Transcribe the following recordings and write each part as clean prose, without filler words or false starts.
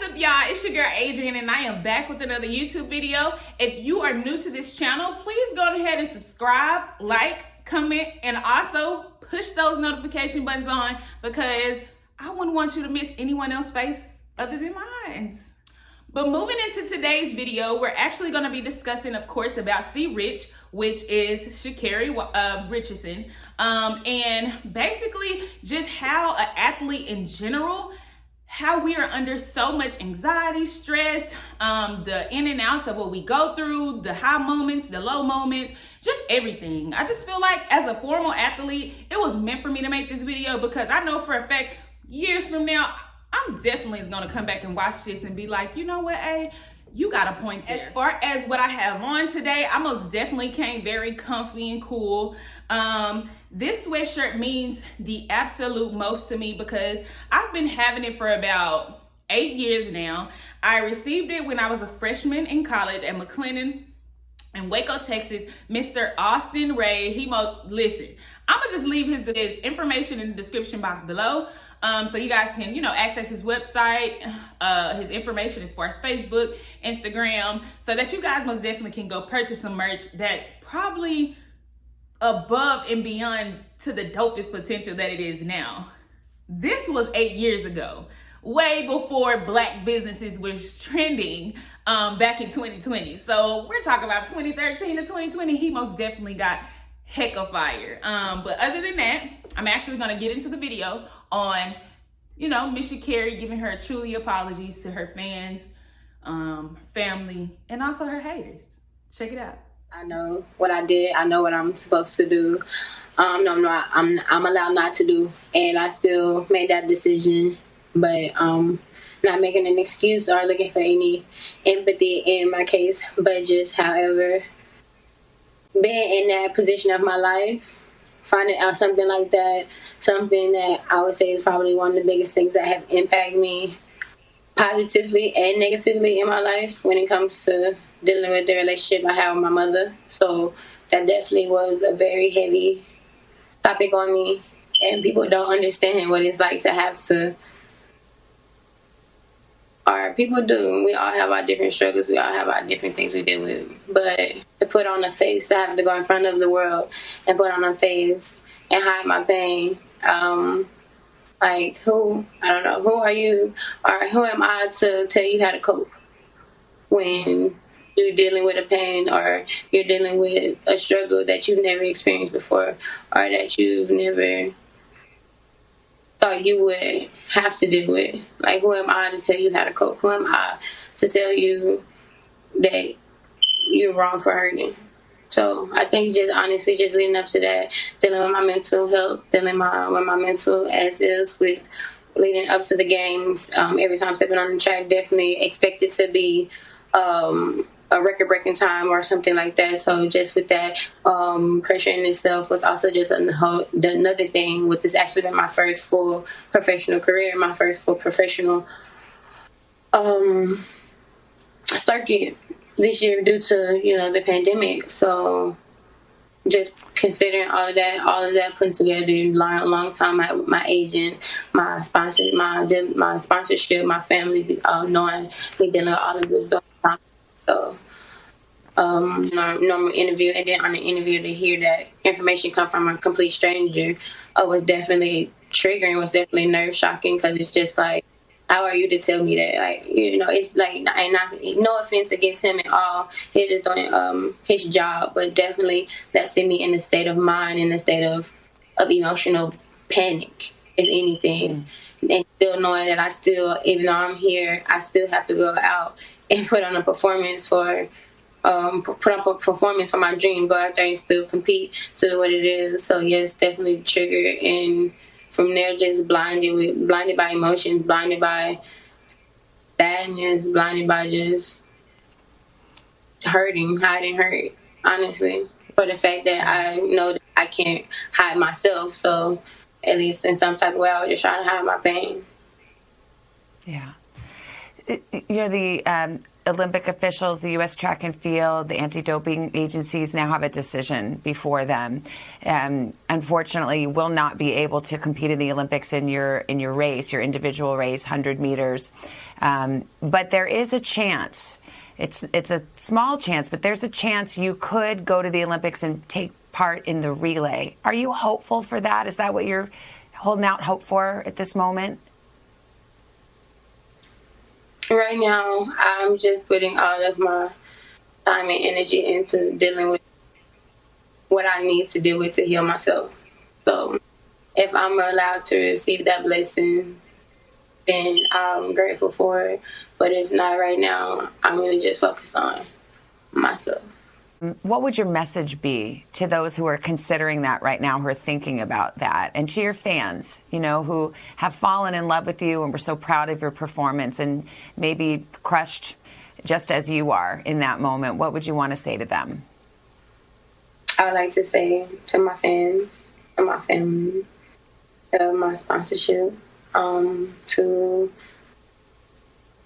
What's up, y'all? It's your girl Adrian, and I am back with another YouTube video. If you are new to this channel, please go ahead and subscribe, like, comment, and also push those notification buttons on, because I wouldn't want you to miss anyone else's face other than mine. But moving into today's video, we're actually going to be discussing, of course, about C. Rich, which is Sha'Carri Richardson, and basically just how an athlete in general, how we are under so much anxiety, stress, the in and outs of what we go through, the high moments, the low moments, just everything. I just feel like as a formal athlete, it was meant for me to make this video, because I know for a fact years from now, I'm definitely going to come back and watch this and be like, you know what, you got a point there. As far as what I have on today, I most definitely came very comfy and cool. This sweatshirt means the absolute most to me because I've been having it for about 8 years now. I received it when I was a freshman in college at McLennan in Waco, Texas. Mr. Austin Ray, listen, I'm gonna just leave his information in the description box below. So you guys can, access his website, his information as far as Facebook, Instagram, so that you guys most definitely can go purchase some merch that's probably above and beyond to the dopest potential that it is now. This was 8 years ago, way before Black businesses was trending back in 2020. So we're talking about 2013 to 2020. He most definitely got heck of fire. But other than that, I'm actually gonna get into the video on, Miss Sha'Carri giving her truly apologies to her fans, family, and also her haters. Check it out. I know what I did. I know what I'm supposed to do. I'm allowed not to do, and I still made that decision. But not making an excuse or looking for any empathy in my case, but just, however, being in that position of my life, finding out something like that, something that I would say is probably one of the biggest things that have impacted me positively and negatively in my life when it comes to dealing with the relationship I have with my mother. So that definitely was a very heavy topic on me, and people don't understand what it's like to have to, or people do. We all have our different struggles. We all have our different things we deal with. But to put on a face, to have to go in front of the world and put on a face and hide my pain, who are you, or who am I to tell you how to cope when you're dealing with a pain, or you're dealing with a struggle that you've never experienced before, or that you've never thought you would have to deal with. Like, who am I to tell you how to cope? Who am I to tell you that you're wrong for hurting? So I think just honestly, just leading up to that, dealing with my mental health, dealing with my mental as is, with leading up to the games, every time stepping on the track, definitely expected to be a record-breaking time or something like that. So just with that, pressure in itself was also just another thing. With this actually been my first full professional career, my first full professional circuit this year due to the pandemic. So just considering all of that put together, long time, my agent, my sponsor, my sponsorship, my family, knowing me dealing with all of this stuff. So, normal interview, and then on the interview to hear that information come from a complete stranger was definitely triggering, was definitely nerve shocking, because it's just like, how are you to tell me that? Like, it's like, and no offense against him at all. He's just doing his job, but definitely that sent me in a state of mind, in a state of emotional panic, if anything. And still knowing that even though I'm here, I still have to go out and put on a performance for my dream, go out there and still compete to what it is. So yes, definitely triggered, and from there just blinded by emotions, blinded by sadness, blinded by just hiding hurt, honestly, for the fact that I know that I can't hide myself. So at least in some type of way, I was just trying to hide my pain. Yeah. Olympic officials, the U.S. track and field, the anti-doping agencies now have a decision before them. Unfortunately, you will not be able to compete in the Olympics in your race, your individual race, 100 meters. But there is a chance. It's a small chance, but there's a chance you could go to the Olympics and take part in the relay. Are you hopeful for that? Is that what you're holding out hope for at this moment? Right now, I'm just putting all of my time and energy into dealing with what I need to deal with to heal myself. So if I'm allowed to receive that blessing, then I'm grateful for it. But if not right now, I'm going to just focus on myself. What would your message be to those who are considering that right now, who are thinking about that, and to your fans, who have fallen in love with you and were so proud of your performance and maybe crushed just as you are in that moment? What would you want to say to them? I would like to say to my fans, to my family, to my sponsorship, to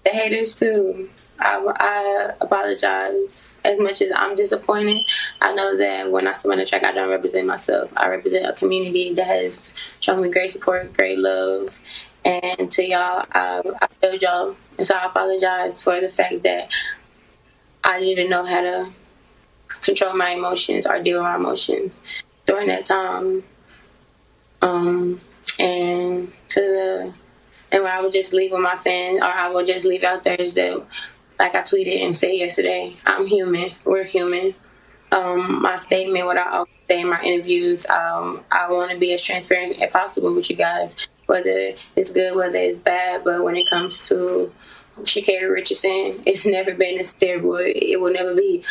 the haters too. I apologize as much as I'm disappointed. I know that when I step on the track, I don't represent myself. I represent a community that has shown me great support, great love. And to y'all, I failed y'all. And so I apologize for the fact that I didn't know how to control my emotions or deal with my emotions during that time. And when I would just leave with my fans, or I would just leave out there, is that, like I tweeted and said yesterday, I'm human. We're human. My statement, what I always say in my interviews, I want to be as transparent as possible with you guys, whether it's good, whether it's bad. But when it comes to Sha'Carri Richardson, it's never been a steroid. It will never be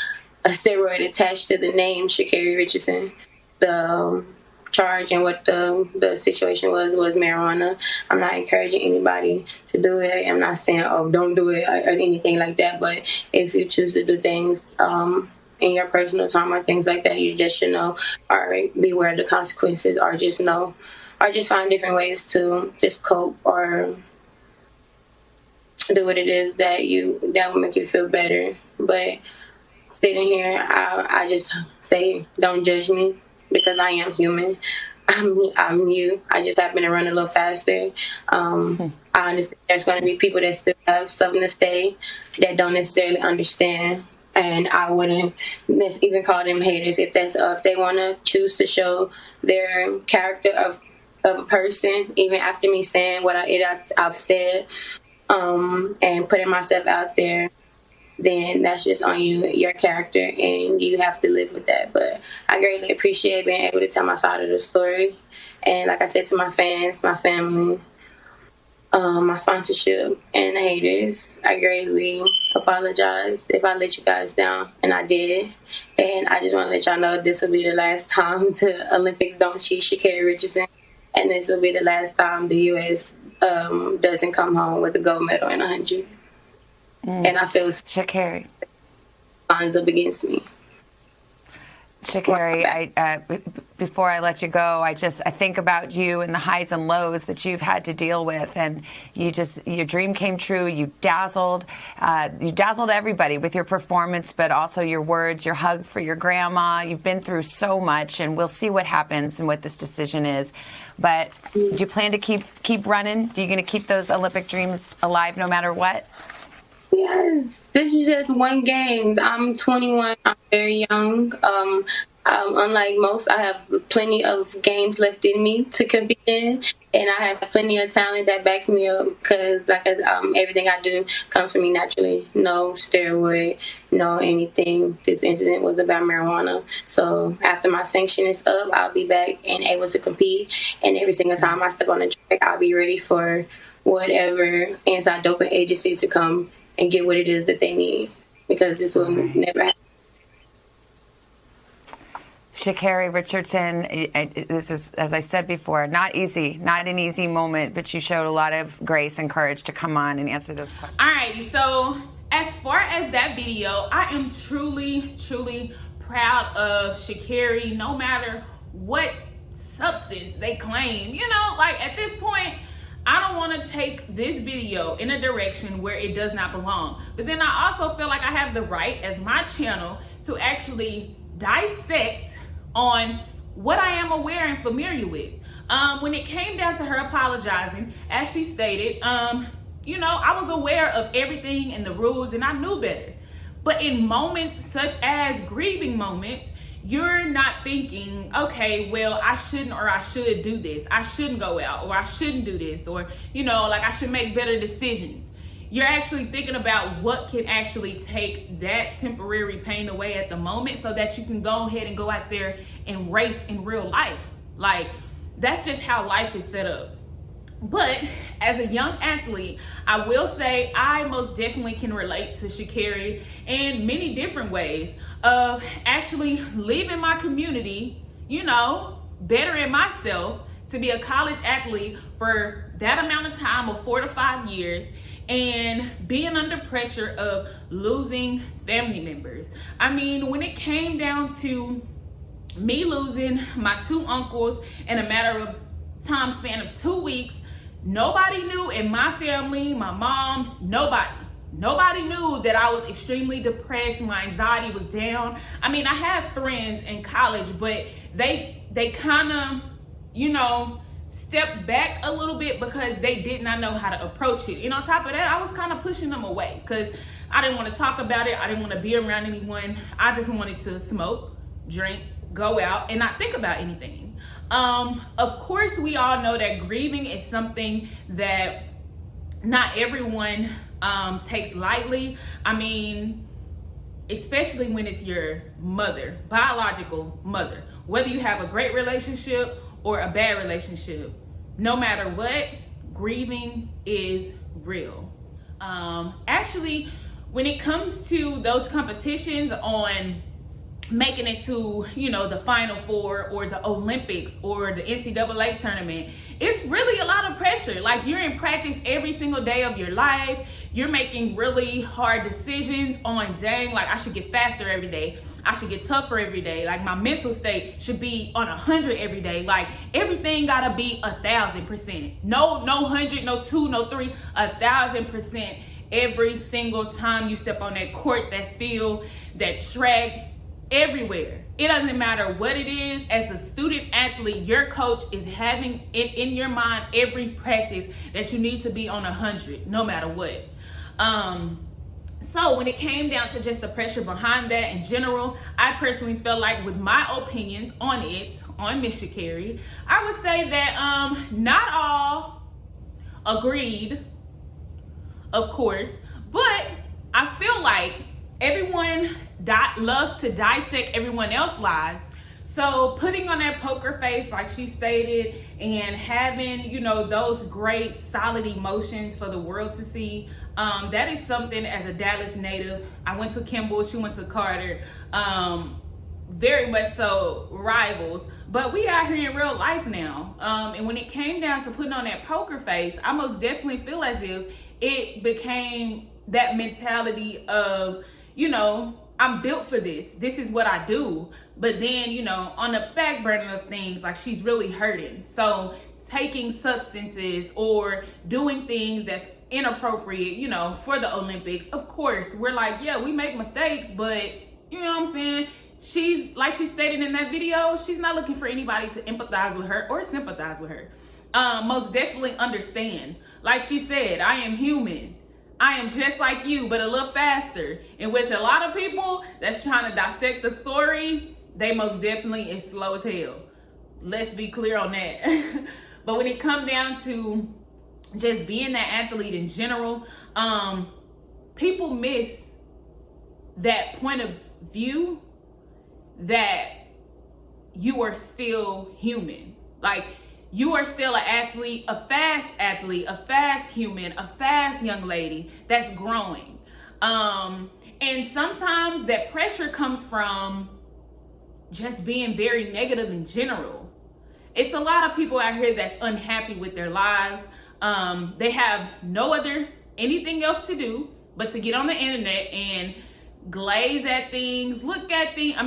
a steroid attached to the name Sha'Carri Richardson. The charge and what the situation was marijuana. I'm not encouraging anybody to do it. I'm not saying, oh, don't do it or anything like that. But if you choose to do things in your personal time or things like that, you just should know or be aware of the consequences, or just know, or just find different ways to just cope or do what it is that will make you feel better. But sitting here, I just say, don't judge me, because I am human. I'm you. I just happen to run a little faster. I understand there's going to be people that still have something to say that don't necessarily understand. And I wouldn't even call them haters if they want to choose to show their character of a person, even after me saying what I've said, and putting myself out there. Then that's just on you, your character, and you have to live with that. But I greatly appreciate being able to tell my side of the story. And like I said, to my fans, my family, my sponsorship, and the haters, I greatly apologize if I let you guys down, and I did. And I just want to let y'all know this will be the last time the Olympics don't cheat Sha'Carri Richardson, and this will be the last time the U.S. Doesn't come home with a gold medal in 100. And I feel Sha'Carri lines up against me. Sha'Carri, before I let you go, I think about you and the highs and lows that you've had to deal with, and your dream came true. You dazzled everybody with your performance, but also your words, your hug for your grandma. You've been through so much, and we'll see what happens and what this decision is. But do you plan to keep running? Are you going to keep those Olympic dreams alive no matter what? Yes, this is just one game. I'm 21. I'm very young. Unlike most, I have plenty of games left in me to compete in, and I have plenty of talent that backs me up, because everything I do comes from me naturally. No steroid, no anything. This incident was about marijuana. So after my sanction is up, I'll be back and able to compete. And every single time I step on the track, I'll be ready for whatever anti-doping agency to come and get what it is that they need, because this will never happen. Sha'Carri Richardson, this is, as I said before, not easy, not an easy moment, but you showed a lot of grace and courage to come on and answer those questions. Alrighty, so as far as that video, I am truly, truly proud of Sha'Carri, no matter what substance they claim. Like at this point, I don't want to take this video in a direction where it does not belong. But then I also feel like I have the right as my channel to actually dissect on what I am aware and familiar with. When it came down to her apologizing, as she stated, you know, I was aware of everything and the rules and I knew better. But in moments such as grieving moments, you're not thinking, okay, well, I shouldn't or I should do this. I shouldn't go out or I shouldn't do this, or, you know, like I should make better decisions. You're actually thinking about what can actually take that temporary pain away at the moment so that you can go ahead and go out there and race in real life. Like, that's just how life is set up. But as a young athlete, I will say I most definitely can relate to Sha'Carri in many different ways of actually leaving my community, you know, bettering myself to be a college athlete for that amount of time of 4 to 5 years and being under pressure of losing family members. I mean, when it came down to me losing my 2 uncles in a matter of time span of 2 weeks, nobody knew in my family, my mom, nobody knew that I was extremely depressed. My anxiety was down. I mean, I had friends in college, but they kind of, you know, stepped back a little bit because they did not know how to approach it. And on top of that, I was kind of pushing them away because I didn't want to talk about it. I didn't want to be around anyone. I just wanted to smoke, drink, go out, and not think about anything. Of course, we all know that grieving is something that not everyone takes lightly. I mean, especially when it's your mother, biological mother. Whether you have a great relationship or a bad relationship, no matter what, grieving is real. Actually, when it comes to those competitions on making it to, you know, the Final Four or the Olympics or the NCAA tournament, it's really a lot of pressure. Like, you're in practice every single day of your life. You're making really hard decisions on, dang, like I should get faster every day. I should get tougher every day. Like, my mental state should be on 100 every day. Like, everything gotta be 1,000%. No 100, no 2, no 3, 1,000% every single time you step on that court, that field, that track, everywhere. It doesn't matter what it is. As a student athlete, your coach is having it in your mind every practice that you need to be on 100, no matter what. So when it came down to just the pressure behind that in general, I personally felt like, with my opinions on it, on Miss Sha'Carri, I would say that not all agreed, of course, but I feel like everyone loves to dissect everyone else's lives. So putting on that poker face, like she stated, and having, you know, those great solid emotions for the world to see, that is something, as a Dallas native, I went to Kimball, she went to Carter, very much so rivals, but we out here in real life now. And when it came down to putting on that poker face, I most definitely feel as if it became that mentality of, you know, I'm built for this. This is what I do. But then, you know, on the back burner of things, like, she's really hurting. So taking substances or doing things that's inappropriate, you know, for the Olympics, of course, we're like, yeah, we make mistakes, but you know what I'm saying? She's, like she stated in that video, she's not looking for anybody to empathize with her or sympathize with her. Most definitely understand. Like she said, I am human. I am just like you, but a little faster, in which a lot of people that's trying to dissect the story, they most definitely is slow as hell. Let's be clear on that. But when it comes down to just being that athlete in general, people miss that point of view that you are still human. Like, you are still an athlete, a fast human, a fast young lady that's growing. And sometimes that pressure comes from just being very negative in general. It's a lot of people out here that's unhappy with their lives. They have anything else to do but to get on the internet and glance at things, look at things,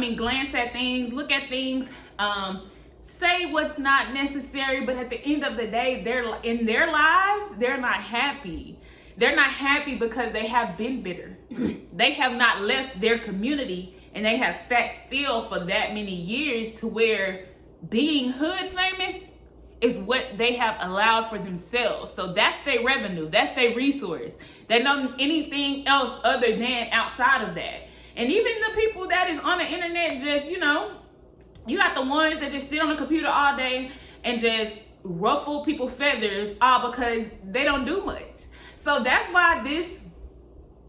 say what's not necessary, but at the end of the day, in their lives, they're not happy. They're not happy because they have been bitter. They have not left their community, and they have sat still for that many years to where being hood famous is what they have allowed for themselves. So that's their revenue, that's their resource. They know anything else other than outside of that. And even the people that is on the internet, just, you know, you got the ones that just sit on the computer all day and just ruffle people's feathers all because they don't do much. So that's why this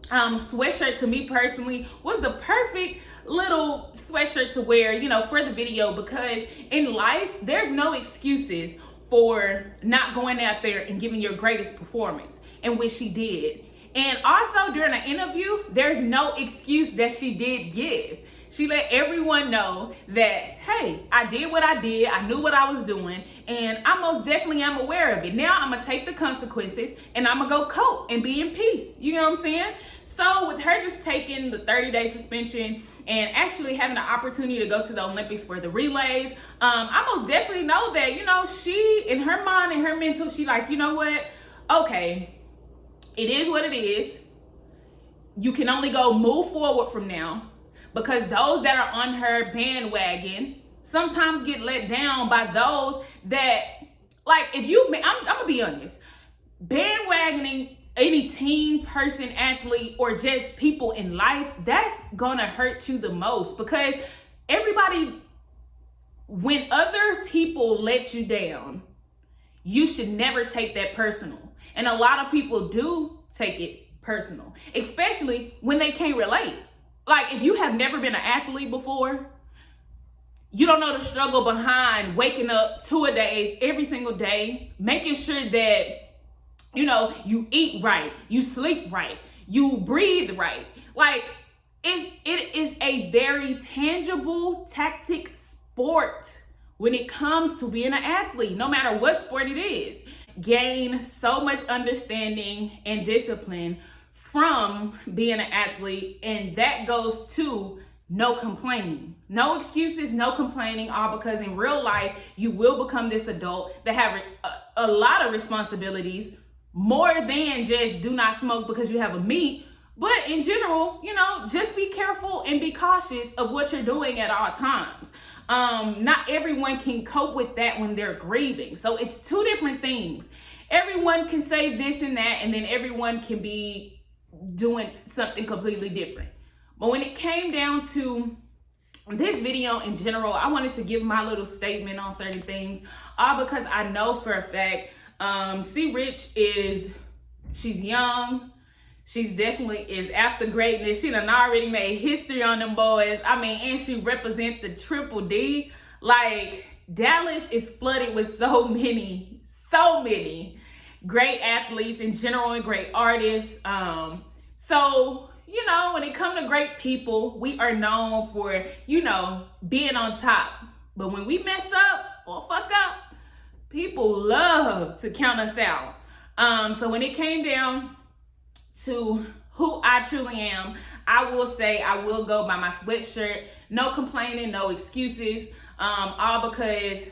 sweatshirt, to me personally, was the perfect little sweatshirt to wear, you know, for the video, because in life there's no excuses for not going out there and giving your greatest performance, and which she did. And also during an interview, there's no excuse that she did give. She let everyone know that, hey, I did what I did, I knew what I was doing, and I most definitely am aware of it. Now I'm gonna take the consequences and I'm gonna go cope and be in peace. You know what I'm saying? So with her just taking the 30-day suspension and actually having the opportunity to go to the Olympics for the relays, I most definitely know that, you know, she, in her mind and her mental, she like, you know what? Okay, it is what it is. You can only go move forward from now, because those that are on her bandwagon sometimes get let down by those that, like, if you, I'm gonna be honest, bandwagoning any team, person, athlete, or just people in life, that's gonna hurt you the most, because everybody, when other people let you down, you should never take that personal. And a lot of people do take it personal, especially when they can't relate. Like, if you have never been an athlete before, you don't know the struggle behind waking up 2-a-days every single day, making sure that, you know, you eat right, you sleep right, you breathe right. Like, it is a very tangible tactic sport when it comes to being an athlete, no matter what sport it is. Gain so much understanding and discipline from being an athlete, and that goes to no complaining, no excuses, no complaining, all because in real life you will become this adult that have a lot of responsibilities, more than just do not smoke because you have a meet. But in general, you know, just be careful and be cautious of what you're doing at all times. Not everyone can cope with that when they're grieving. So it's two different things. Everyone can say this and that, and then everyone can be doing something completely different. But when it came down to this video in general, I wanted to give my little statement on certain things, all because I know for a fact, C Rich she's young. She's definitely is after greatness. She done already made history on them boys. I mean, and she represent the Triple D. Like, Dallas is flooded with so many great athletes in general and great artists. So, you know, when it comes to great people, we are known for, you know, being on top. But when we mess up or fuck up, people love to count us out. So when it came down to who I truly am, I will say I will go by my sweatshirt. No complaining, no excuses. All because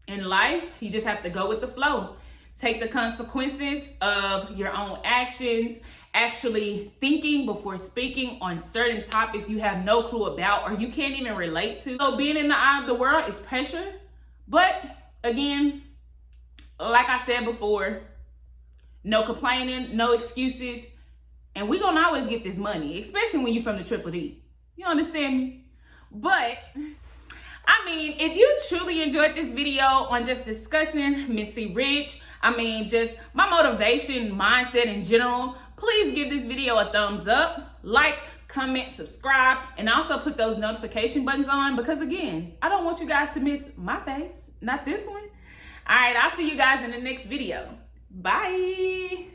in life, you just have to go with the flow. Take the consequences of your own actions, actually thinking before speaking on certain topics you have no clue about or you can't even relate to. So being in the eye of the world is pressure. But again, like I said before, no complaining, no excuses. And we gonna always get this money, especially when you're from the Triple D. You understand me? But I mean, if you truly enjoyed this video on just discussing Miss C Rich, I mean, just my motivation, mindset in general, please give this video a thumbs up, like, comment, subscribe, and also put those notification buttons on, because again, I don't want you guys to miss my face, not this one. All right, I'll see you guys in the next video. Bye.